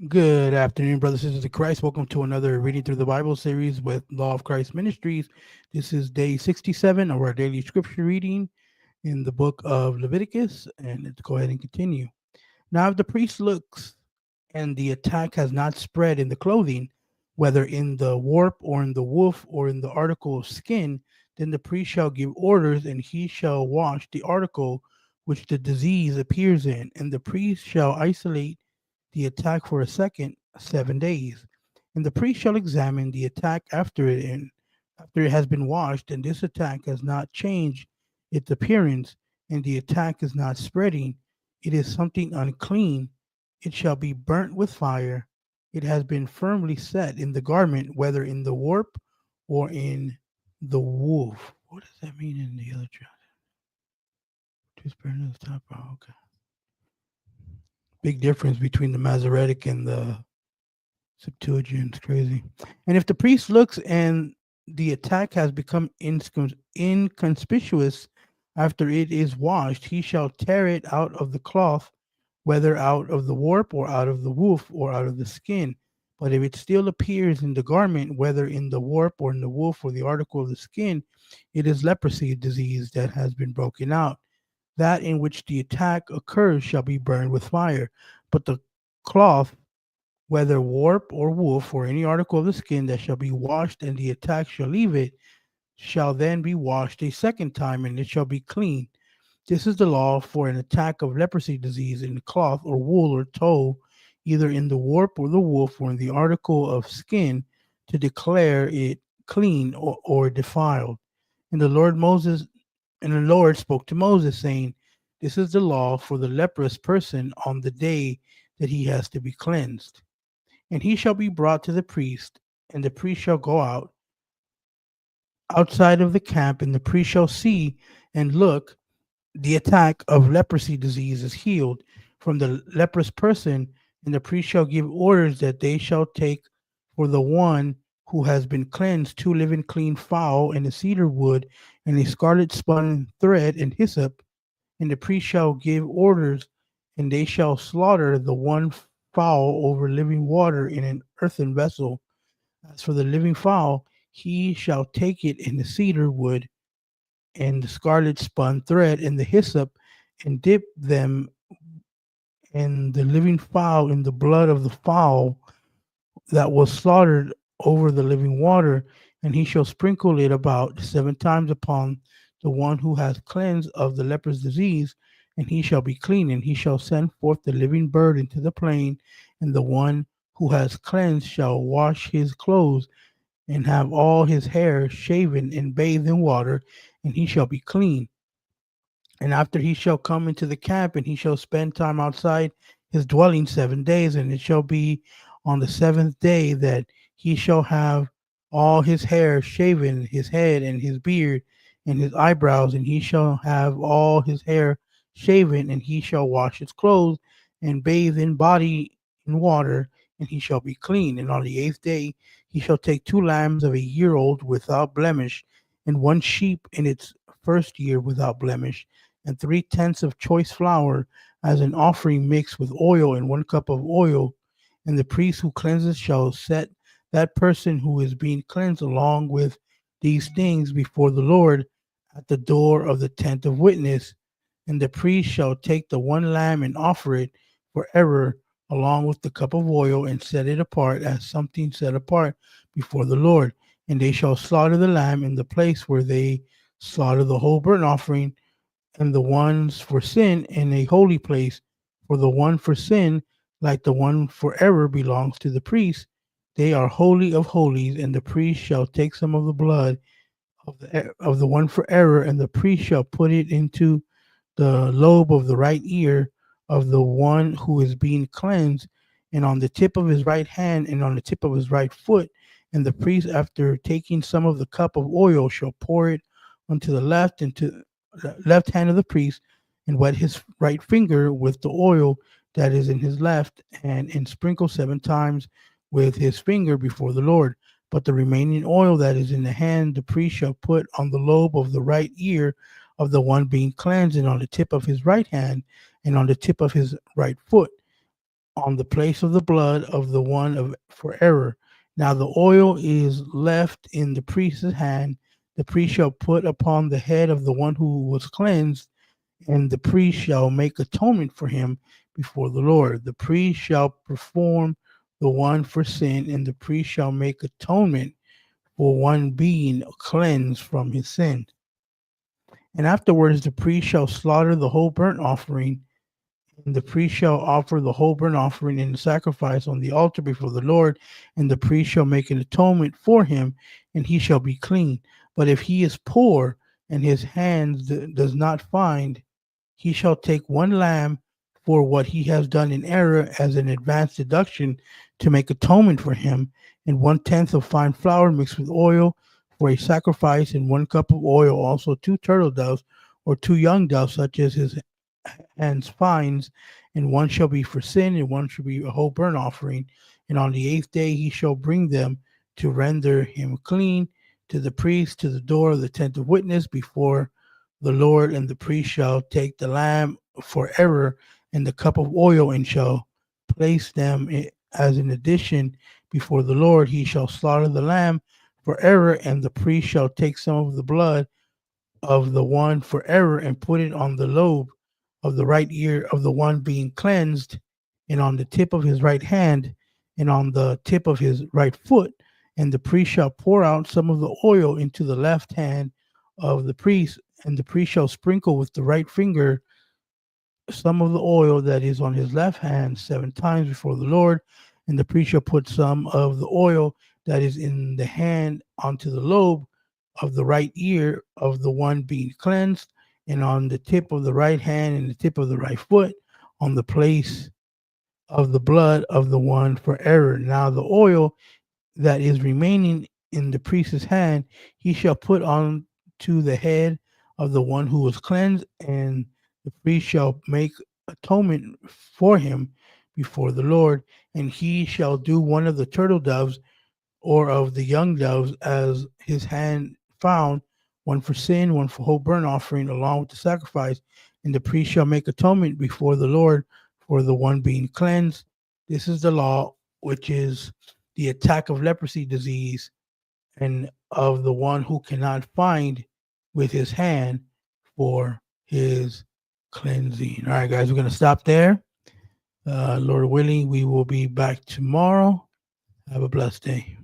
Good afternoon, brothers and sisters of Christ. Welcome to another Reading Through the Bible series with Law of Christ Ministries. This is day 67 of our daily scripture reading in the book of Leviticus, and let's go ahead and continue. Now, if the priest looks and the attack has not spread in the clothing, whether in the warp or in the woof or in the article of skin, then the priest shall give orders, and he shall wash the article which the disease appears in, and the priest shall isolate the attack for a second 7 days. And the priest shall examine the attack after it, and after it has been washed, and this attack has not changed its appearance, and the attack is not spreading, it is something unclean. It shall be burnt with fire. It has been firmly set in the garment, whether in the warp or in the woof. What does that mean in the other chapter? Just burn at the top. Oh, okay. Big difference between the Masoretic and the Septuagint. It's crazy. And if the priest looks and the attack has become inconspicuous after it is washed, he shall tear it out of the cloth, whether out of the warp or out of the woof or out of the skin. But if it still appears in the garment, whether in the warp or in the woof or the article of the skin, it is leprosy disease that has been broken out. That in which the attack occurs shall be burned with fire. But the cloth, whether warp or woof or any article of the skin that shall be washed and the attack shall leave it, shall then be washed a second time, and it shall be clean. This is the law for an attack of leprosy disease in cloth or wool or tow, either in the warp or the woof or in the article of skin, to declare it clean or defiled. And the Lord Moses and the Lord spoke to Moses, saying, This is the law for the leprous person on the day that he has to be cleansed. And he shall be brought to the priest, and the priest shall go outside of the camp, and the priest shall see and look, the attack of leprosy disease is healed from the leprous person, and the priest shall give orders that they shall take for the one who has been cleansed 2 living clean fowl and a cedar wood and a scarlet spun thread and hyssop, and the priest shall give orders, and they shall slaughter the one fowl over living water in an earthen vessel. As for the living fowl, he shall take it in the cedar wood and the scarlet spun thread and the hyssop, and dip them and the living fowl in the blood of the fowl that was slaughtered over the living water, and he shall sprinkle it about 7 times upon the one who has cleansed of the leper's disease, and he shall be clean. And he shall send forth the living bird into the plain, and the one who has cleansed shall wash his clothes and have all his hair shaven and bathe in water, and he shall be clean. And after he shall come into the camp, and he shall spend time outside his dwelling 7 days, and it shall be on the seventh day that he shall have all his hair shaven, his head and his beard and his eyebrows, and he shall have all his hair shaven, and he shall wash his clothes and bathe in body in water, and he shall be clean. And on the 8th day he shall take 2 lambs of a year old without blemish, and 1 sheep in its first year without blemish, and 3 tenths of choice flour as an offering mixed with oil, and 1 cup of oil. And the priest who cleanses shall set that person who is being cleansed along with these things before the Lord at the door of the tent of witness. And the priest shall take the 1 lamb and offer it for error along with the cup of oil, and set it apart as something set apart before the Lord. And they shall slaughter the lamb in the place where they slaughter the whole burnt offering, and the ones for sin in a holy place. For the one for sin, like the one for error, belongs to the priest. They are holy of holies, and the priest shall take some of the blood of the one for error, and the priest shall put it into the lobe of the right ear of the one who is being cleansed, and on the tip of his right hand, and on the tip of his right foot. And the priest, after taking some of the cup of oil, shall pour it unto the left and to the left hand of the priest, and wet his right finger with the oil that is in his left hand, and sprinkle 7 times with his finger before the Lord. But the remaining oil that is in the hand, the priest shall put on the lobe of the right ear of the one being cleansed, and on the tip of his right hand, and on the tip of his right foot. on the place of the blood of the one of for error. Now the oil is left in the priest's hand. The priest shall put upon the head of the one who was cleansed, and the priest shall make atonement for him before the Lord. The priest shall perform the one for sin, and the priest shall make atonement for one being cleansed from his sin. And afterwards the priest shall slaughter the whole burnt offering, and the priest shall offer the whole burnt offering and the sacrifice on the altar before the Lord, and the priest shall make an atonement for him, and he shall be clean. But if he is poor, and his hands does not find, he shall take one lamb for what he has done in error as an advance deduction to make atonement for him, and 1/10 of fine flour mixed with oil for a sacrifice, and 1 cup of oil, also 2 turtle doves or 2 young doves, such as his hands finds, and one shall be for sin, and one shall be a whole burnt offering. And on the 8th day he shall bring them to render him clean to the priest to the door of the tent of witness before the Lord. And the priest shall take the lamb for error and the cup of oil, and shall place them as an addition before the Lord. He shall slaughter the lamb for error, and the priest shall take some of the blood of the one for error and put it on the lobe of the right ear of the one being cleansed, and on the tip of his right hand, and on the tip of his right foot. And the priest shall pour out some of the oil into the left hand of the priest, and the priest shall sprinkle with the right finger some of the oil that is on his left hand 7 times before the Lord. And the priest shall put some of the oil that is in the hand onto the lobe of the right ear of the one being cleansed, and on the tip of the right hand and the tip of the right foot, on the place of the blood of the one for error. Now the oil that is remaining in the priest's hand, he shall put on to the head of the one who was cleansed, and the priest shall make atonement for him before the Lord. And he shall do one of the turtle doves or of the young doves as his hand found, one for sin, one for whole burnt offering, along with the sacrifice. And the priest shall make atonement before the Lord for the one being cleansed. This is the law, which is the attack of leprosy disease, and of the one who cannot find with his hand for his cleansing. All right, guys, we're going to stop there. Lord willing, we will be back tomorrow. Have a blessed day.